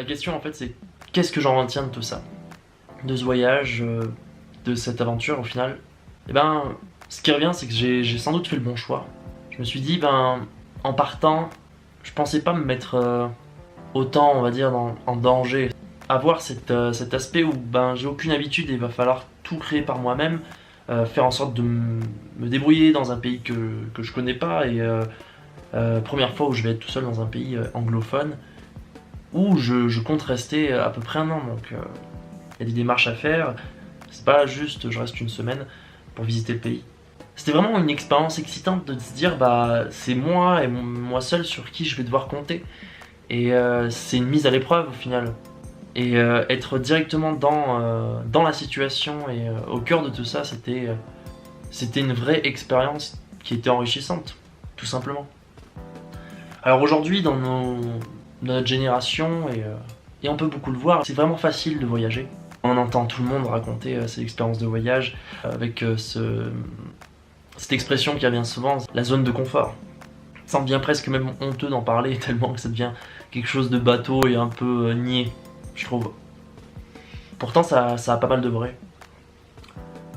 La question en fait c'est qu'est-ce que j'en retiens de tout ça? De ce voyage, de cette aventure au final? Et ben, ce qui revient c'est que j'ai sans doute fait le bon choix. Je me suis dit, ben, en partant, je pensais pas me mettre autant, on va dire, en danger. Avoir cet aspect où ben, j'ai aucune habitude et il va falloir tout créer par moi-même, faire en sorte de me débrouiller dans un pays que je connais pas et première fois où je vais être tout seul dans un pays anglophone où je compte rester à peu près un an. Donc il y a des démarches à faire, c'est pas juste je reste une semaine pour visiter le pays. C'était vraiment une expérience excitante de se dire bah c'est moi et moi seul sur qui je vais devoir compter. Et c'est une mise à l'épreuve au final. Et être directement dans la situation et au cœur de tout ça, c'était une vraie expérience qui était enrichissante, tout simplement. Alors aujourd'hui, dans notre génération, et on peut beaucoup le voir, c'est vraiment facile de voyager. On entend tout le monde raconter ses expériences de voyage avec cette expression qui revient souvent, la zone de confort. Ça en devient presque même honteux d'en parler tellement que ça devient quelque chose de bateau et un peu niais, je trouve. Pourtant ça a pas mal de vrai.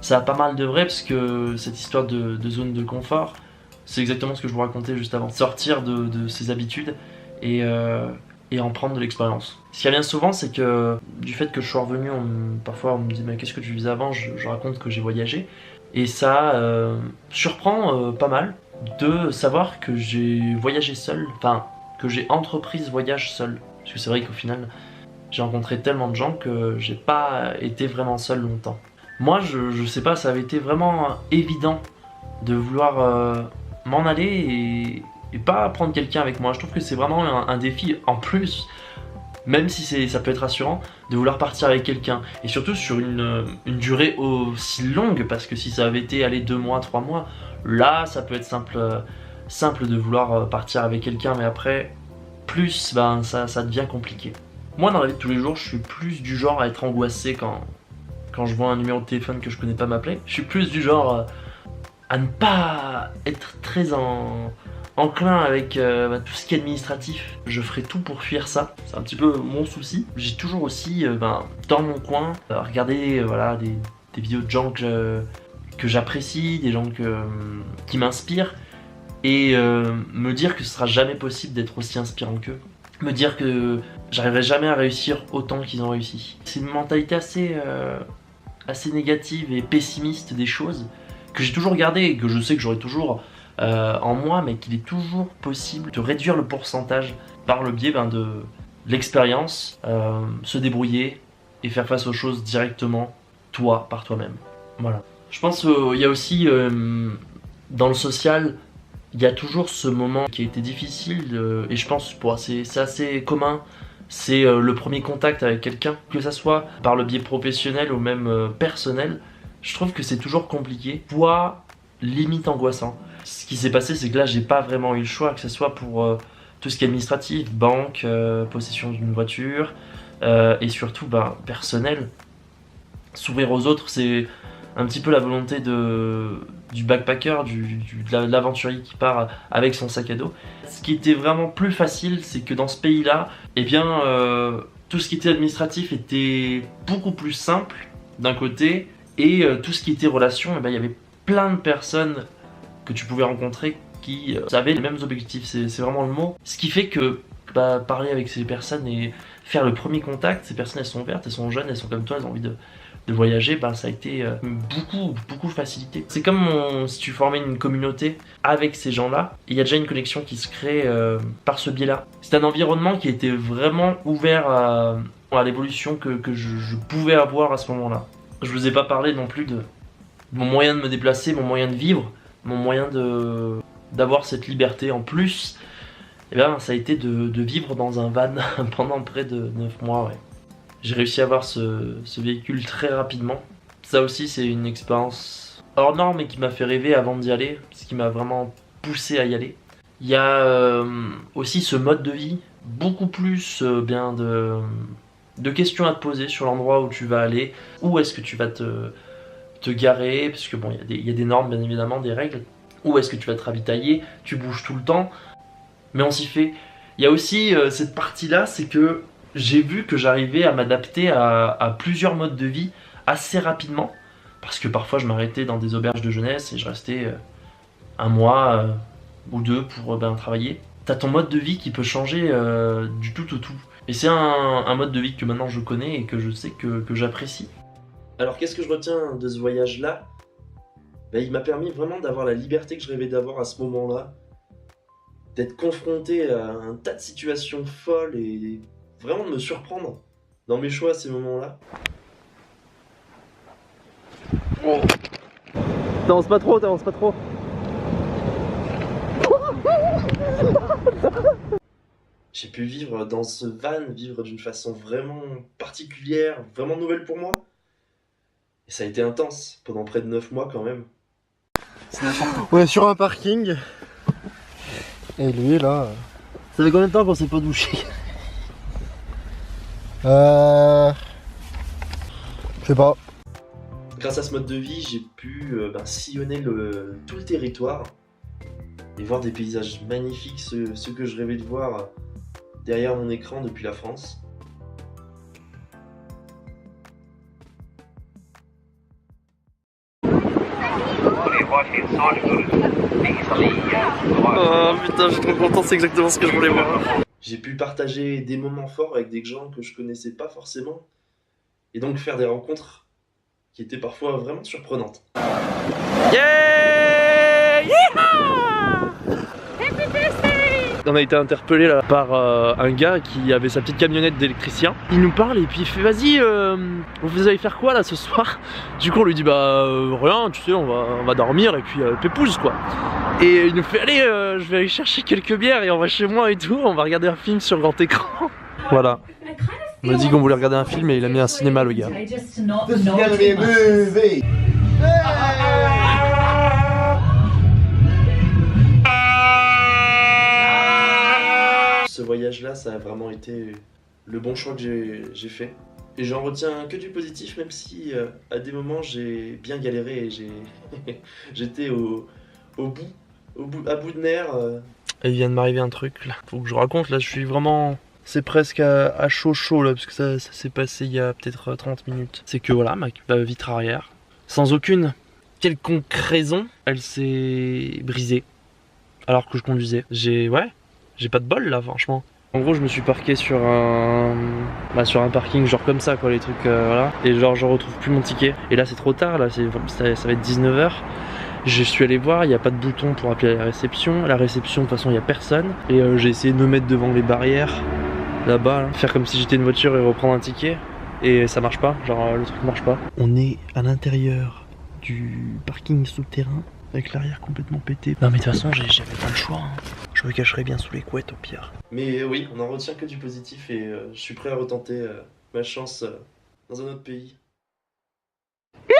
Ça a pas mal de vrai parce que cette histoire de zone de confort, c'est exactement ce que je vous racontais juste avant. Sortir de ses habitudes et en prendre de l'expérience. Ce qui revient souvent, c'est que du fait que je suis revenu, parfois on me dit mais qu'est-ce que tu faisais avant, je raconte que j'ai voyagé. Et ça surprend pas mal de savoir que j'ai voyagé seul, enfin que j'ai entrepris ce voyage seul. Parce que c'est vrai qu'au final, j'ai rencontré tellement de gens que j'ai pas été vraiment seul longtemps. Moi, je sais pas, ça avait été vraiment évident de vouloir m'en aller et pas prendre quelqu'un avec moi. Je trouve que c'est vraiment un défi en plus, même si ça peut être rassurant, de vouloir partir avec quelqu'un. Et surtout sur une durée aussi longue, parce que si ça avait été aller 2 mois, 3 mois, là ça peut être simple de vouloir partir avec quelqu'un, mais après, plus, ben, ça devient compliqué. Moi dans la vie de tous les jours, je suis plus du genre à être angoissé quand je vois un numéro de téléphone que je connais pas m'appeler. Je suis plus du genre à ne pas être très enclin avec tout ce qui est administratif. Je ferai tout pour fuir ça. C'est un petit peu mon souci. J'ai toujours aussi, dans mon coin, regarder voilà, des vidéos de gens que j'apprécie, des gens qui m'inspirent, et me dire que ce sera jamais possible d'être aussi inspirant qu'eux. Me dire que j'arriverai jamais à réussir autant qu'ils ont réussi. C'est une mentalité assez négative et pessimiste des choses que j'ai toujours gardée et que je sais que j'aurai toujours en moi, mais qu'il est toujours possible de réduire le pourcentage par le biais de l'expérience, se débrouiller et faire face aux choses directement, toi, par toi-même. Voilà. Je pense qu'il y a aussi, dans le social, il y a toujours ce moment qui a été difficile, et je pense c'est assez commun, c'est le premier contact avec quelqu'un, que ça soit par le biais professionnel ou même personnel. Je trouve que c'est toujours compliqué, voire limite angoissant. Ce qui s'est passé, c'est que là, j'ai pas vraiment eu le choix, que ce soit pour tout ce qui est administratif, banque, possession d'une voiture, et surtout personnel. S'ouvrir aux autres, c'est un petit peu la volonté du backpacker, de l'aventurier qui part avec son sac à dos. Ce qui était vraiment plus facile, c'est que dans ce pays-là, eh bien, tout ce qui était administratif était beaucoup plus simple d'un côté, et tout ce qui était relation, eh bien, il y avait plein de personnes que tu pouvais rencontrer qui avaient les mêmes objectifs, c'est vraiment le mot. Ce qui fait que parler avec ces personnes et faire le premier contact, ces personnes elles sont ouvertes, elles sont jeunes, elles sont comme toi, elles ont envie de voyager, ça a été beaucoup facilité. C'est comme si tu formais une communauté avec ces gens-là, et il y a déjà une connexion qui se crée par ce biais-là. C'est un environnement qui était vraiment ouvert à l'évolution que je pouvais avoir à ce moment-là. Je vous ai pas parlé non plus de mon moyen de me déplacer, mon moyen de vivre, mon moyen d'avoir cette liberté en plus. Et ça a été de vivre dans un van pendant près de 9 mois, ouais. J'ai réussi à avoir ce véhicule très rapidement. Ça aussi, c'est une expérience hors norme et qui m'a fait rêver avant d'y aller, ce qui m'a vraiment poussé à y aller. Il y a aussi ce mode de vie, beaucoup plus de questions à te poser sur l'endroit où tu vas aller, où est-ce que tu vas te garer, parce que bon, il y a des normes bien évidemment, des règles, où est-ce que tu vas te ravitailler, tu bouges tout le temps, mais on s'y fait. Il y a aussi cette partie-là, c'est que j'ai vu que j'arrivais à m'adapter à plusieurs modes de vie assez rapidement. Parce que parfois je m'arrêtais dans des auberges de jeunesse et je restais un mois ou deux pour travailler. T'as ton mode de vie qui peut changer du tout au tout. Et c'est un mode de vie que maintenant je connais et que je sais que j'apprécie. Alors qu'est-ce que je retiens de ce voyage-là? Il m'a permis vraiment d'avoir la liberté que je rêvais d'avoir à ce moment-là. D'être confronté à un tas de situations folles et vraiment de me surprendre dans mes choix à ces moments-là. Oh. T'avances pas trop, t'avances pas trop. J'ai pu vivre dans ce van, vivre d'une façon vraiment particulière, vraiment nouvelle pour moi. Et ça a été intense, pendant près de 9 mois quand même. On est sur un parking. Et lui là... Ça fait combien de temps qu'on s'est pas douché? Je sais pas. Grâce à ce mode de vie, j'ai pu sillonner tout le territoire et voir des paysages magnifiques, ceux que je rêvais de voir derrière mon écran depuis la France. Oh putain, je suis trop content, c'est exactement ce que je voulais voir. J'ai pu partager des moments forts avec des gens que je connaissais pas forcément et donc faire des rencontres qui étaient parfois vraiment surprenantes. Yeah! Yeehaw! On a été interpellé là par un gars qui avait sa petite camionnette d'électricien. Il nous parle et puis il fait vas-y, vous allez faire quoi là ce soir? Du coup on lui dit rien, tu sais, on va dormir et puis pépouze quoi. Et il nous fait allez, je vais aller chercher quelques bières et on va chez moi et tout, on va regarder un film sur grand écran. Voilà. On m'a dit qu'on voulait regarder un film et il a mis un cinéma le gars. Ce voyage-là, ça a vraiment été le bon choix que j'ai fait. Et j'en retiens que du positif, même si à des moments j'ai bien galéré et j'étais à bout de nerfs. Il vient de m'arriver un truc là, faut que je raconte là, je suis vraiment... C'est presque à chaud là, parce que ça s'est passé il y a peut-être 30 minutes. C'est que voilà, ma vitre arrière, sans aucune quelconque raison, elle s'est brisée. Alors que je conduisais. J'ai pas de bol là, franchement. En gros, je me suis parqué sur un parking genre comme ça quoi, les trucs voilà. Et genre je retrouve plus mon ticket. Et là c'est trop tard, là ça va être 19 h. Je suis allé voir, il n'y a pas de bouton pour appeler la réception. La réception, de toute façon, il n'y a personne. Et j'ai essayé de me mettre devant les barrières, là-bas, là, faire comme si j'étais une voiture et reprendre un ticket. Et ça marche pas, genre le truc marche pas. On est à l'intérieur du parking souterrain, avec l'arrière complètement pété. Non mais de toute façon, j'avais pas le choix. Hein. Je me cacherais bien sous les couettes au pire. Mais oui, on en retient que du positif et je suis prêt à retenter ma chance dans un autre pays. Yeah!